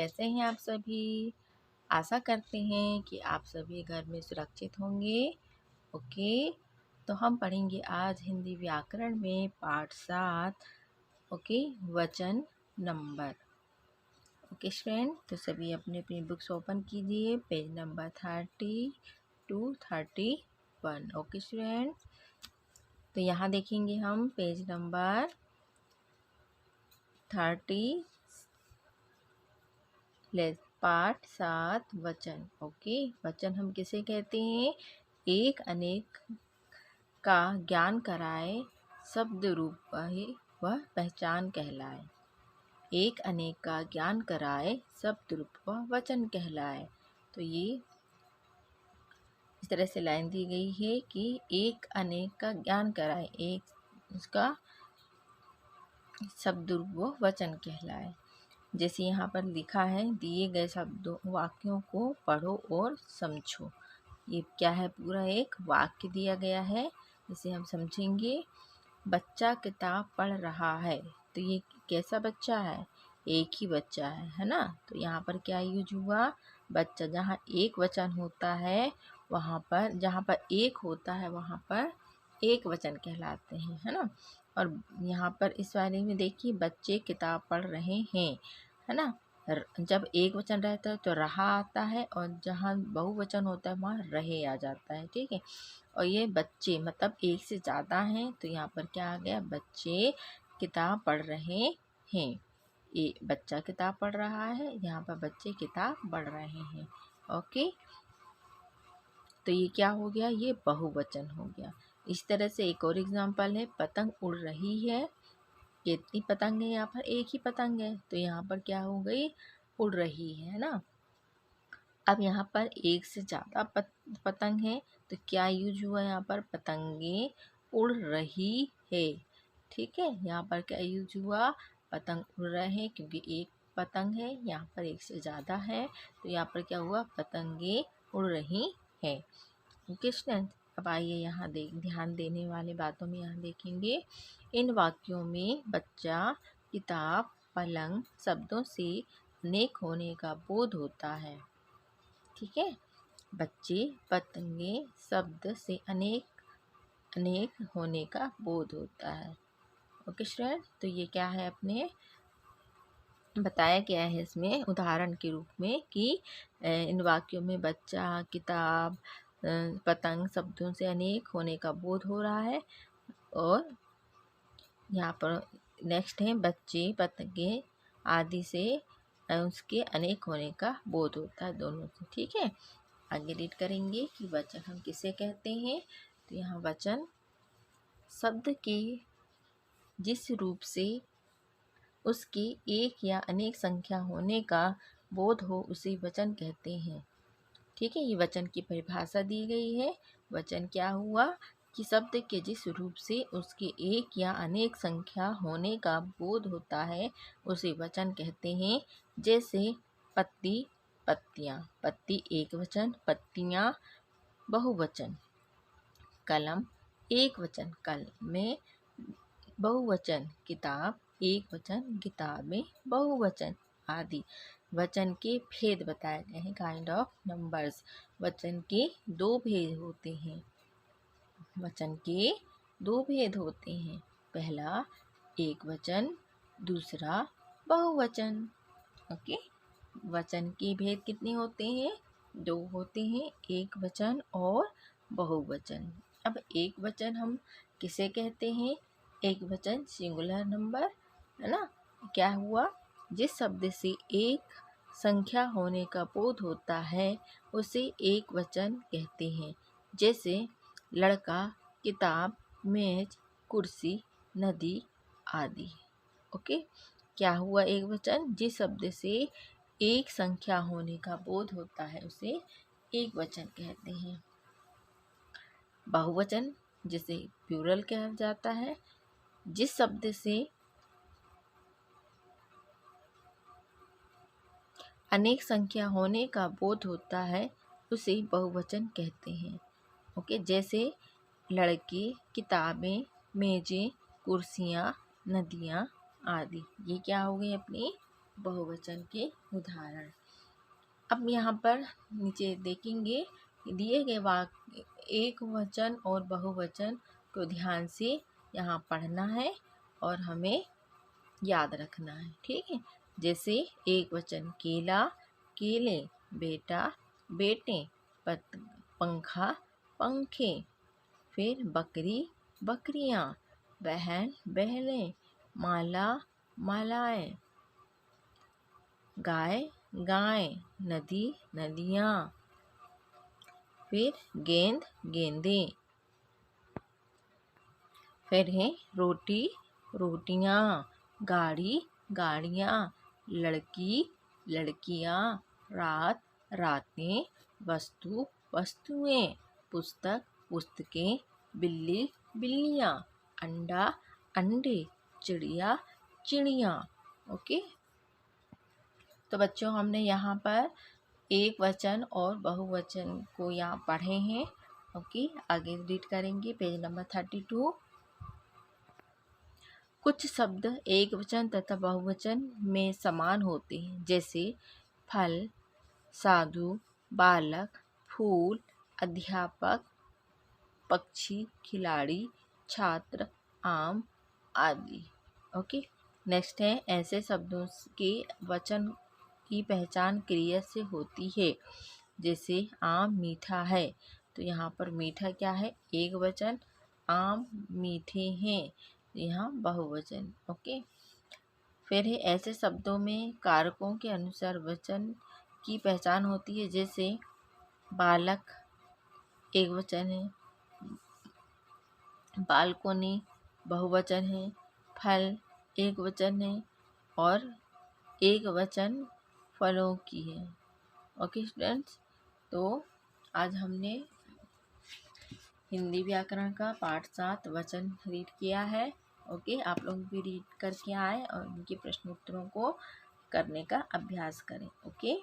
कैसे हैं आप सभी? आशा करते हैं कि आप सभी घर में सुरक्षित होंगे। ओके, तो हम पढ़ेंगे आज हिंदी व्याकरण में पाठ 7। ओके, वचन नंबर। ओके स्टूडेंट, तो सभी अपने अपनी बुक्स ओपन कीजिए, page number 30 to 31। Okay student, तो यहाँ देखेंगे हम पेज नंबर 30 पाठ 7 वचन। ओके, वचन हम किसे कहते हैं? एक अनेक का ज्ञान कराए, शब्द रूप वह पहचान कहलाए। एक अनेक का ज्ञान कराए, शब्द रूप वह वचन कहलाए। तो ये इस तरह से लाइन दी गई है कि एक अनेक का ज्ञान कराए, एक उसका शब्द रूप वह वचन कहलाए। जैसे यहाँ पर लिखा है, दिए गए शब्दों वाक्यों को पढ़ो और समझो। ये क्या है? पूरा एक वाक्य दिया गया है, इसे हम समझेंगे। बच्चा किताब पढ़ रहा है, तो ये कैसा बच्चा है? एक ही बच्चा है ना। तो यहाँ पर क्या यूज हुआ? बच्चा। जहाँ एक वचन होता है वहाँ पर, जहाँ पर एक होता है वहाँ पर एक वचन कहलाते हैं, है ना। और यहाँ पर इस वाले में देखिए, बच्चे किताब पढ़ रहे हैं, है ना। जब एक वचन रहता है तो रहा आता है, और जहाँ बहुवचन होता है वहाँ रहे आ जाता है, ठीक है। और ये बच्चे मतलब एक से ज़्यादा हैं, तो यहाँ पर क्या आ गया? बच्चे किताब पढ़ रहे हैं। ये बच्चा किताब पढ़ रहा है, यहाँ पर बच्चे किताब पढ़ रहे हैं। ओके, तो ये क्या हो गया? ये बहुवचन हो गया। इस तरह से एक और एग्जाम्पल है, पतंग उड़ रही है। कितनी पतंग है? यहाँ पर एक ही पतंग है, तो यहाँ पर क्या हो गई? उड़ रही है ना। अब यहाँ पर एक से ज़्यादा पतंग है, तो क्या यूज हुआ यहाँ पर? पतंगे उड़ रही है, ठीक है। यहाँ पर क्या यूज हुआ? पतंग उड़ रहे हैं, क्योंकि एक पतंग है, यहाँ पर एक से ज़्यादा है, तो यहाँ पर क्या हुआ? पतंगे उड़ रही है। ओके स्टूडेंट, अब आइए यहाँ ध्यान देने वाले बातों में यहाँ देखेंगे। इन वाक्यों में बच्चा, किताब, पलंग शब्दों से अनेक होने का बोध होता है, ठीक है। बच्चे, पतंगे शब्द से अनेक होने का बोध होता है। ओके स्टूडेंट, तो ये क्या है? अपने बताया गया है इसमें उदाहरण के रूप में कि इन वाक्यों में बच्चा, किताब, पतंग शब्दों से अनेक होने का बोध हो रहा है। और यहाँ पर नेक्स्ट है, बच्चे, पतंगे आदि से उसके अनेक होने का बोध होता है, दोनों से, ठीक है। आगे रीड करेंगे कि वचन हम किसे कहते हैं। तो यहाँ वचन शब्द की जिस रूप से उसकी एक या अनेक संख्या होने का बोध हो, उसे वचन कहते हैं, ठीक है। ये वचन की परिभाषा दी गई है। वचन क्या हुआ? कि शब्द के जिस रूप से उसके एक या अनेक संख्या होने का बोध होता है, उसे वचन कहते हैं। जैसे पत्ती, पत्तियाँ। पत्ती एक वचन, पत्तियाँ बहुवचन। कलम एक वचन, कलमें बहुवचन। किताब एक वचन, किताबें बहुवचन आदि। वचन के भेद बताए गए हैं, काइंड ऑफ नंबर्स। वचन के दो भेद होते हैं। वचन के दो भेद होते हैं। पहला एक वचन, दूसरा बहुवचन। ओके, वचन के भेद कितने होते हैं? दो होते हैं, एक वचन और बहुवचन। अब एक वचन हम किसे कहते हैं? एक वचन सिंगुलर नंबर, है ना। क्या हुआ? जिस शब्द से एक संख्या होने का बोध होता है, उसे एक वचन कहते हैं। जैसे लड़का, किताब, मेज, कुर्सी, नदी आदि। ओके, क्या हुआ? एक वचन। जिस शब्द से एक संख्या होने का बोध होता है, उसे एक वचन कहते हैं। बहुवचन, जिसे प्लूरल कहा जाता है। जिस शब्द से अनेक संख्या होने का बोध होता है, उसे बहुवचन कहते हैं। ओके, जैसे लड़के, किताबें, मेजें, कुर्सियाँ, नदियाँ आदि। ये क्या हो गई? अपनी बहुवचन के उदाहरण। अब यहाँ पर नीचे देखेंगे दिए गए वाक्य एक वचन और बहुवचन को ध्यान से यहाँ पढ़ना है और हमें याद रखना है, ठीक है। जैसे एक वचन केला, केले, बेटा, बेटे, पंखा, पंखे। फिर बकरी, बकरियाँ, बहन, बहनें, माला, मालाएं, गाय, गाय, नदी, नदियाँ। फिर गेंद, गेंदें। फिर है रोटी, रोटियाँ, गाड़ी, गाड़ियाँ, लड़की, लड़कियाँ, रात, रातें, वस्तु, वस्तुएं, पुस्तक, पुस्तकें, बिल्ली, बिल्लियाँ, अंडा, अंडे, चिड़िया, चिड़ियाँ। ओके, तो बच्चों हमने यहाँ पर एक वचन और बहुवचन को यहाँ पढ़े हैं। ओके, आगे रीड करेंगे पेज नंबर 32। कुछ शब्द एक वचन तथा बहुवचन में समान होते हैं, जैसे फल, साधु, बालक, फूल, अध्यापक, पक्षी, खिलाड़ी, छात्र, आम आदि। ओके, नेक्स्ट है ऐसे शब्दों के वचन की पहचान क्रिया से होती है, जैसे आम मीठा है, तो यहाँ पर मीठा क्या है, एक वचन, आम मीठे हैं, यहाँ बहुवचन। ओके, फिर है ऐसे शब्दों में कारकों के अनुसार वचन की पहचान होती है, जैसे बालक एक वचन है, बालकोनी बहुवचन है, फल एक वचन है और एक वचन फलों की है। ओके स्टूडेंट्स, तो आज हमने हिंदी व्याकरण का पाठ 7 वचन रीड किया है। ओके, आप लोग भी रीड करके आए और उनके प्रश्न उत्तरों को करने का अभ्यास करें। ओके।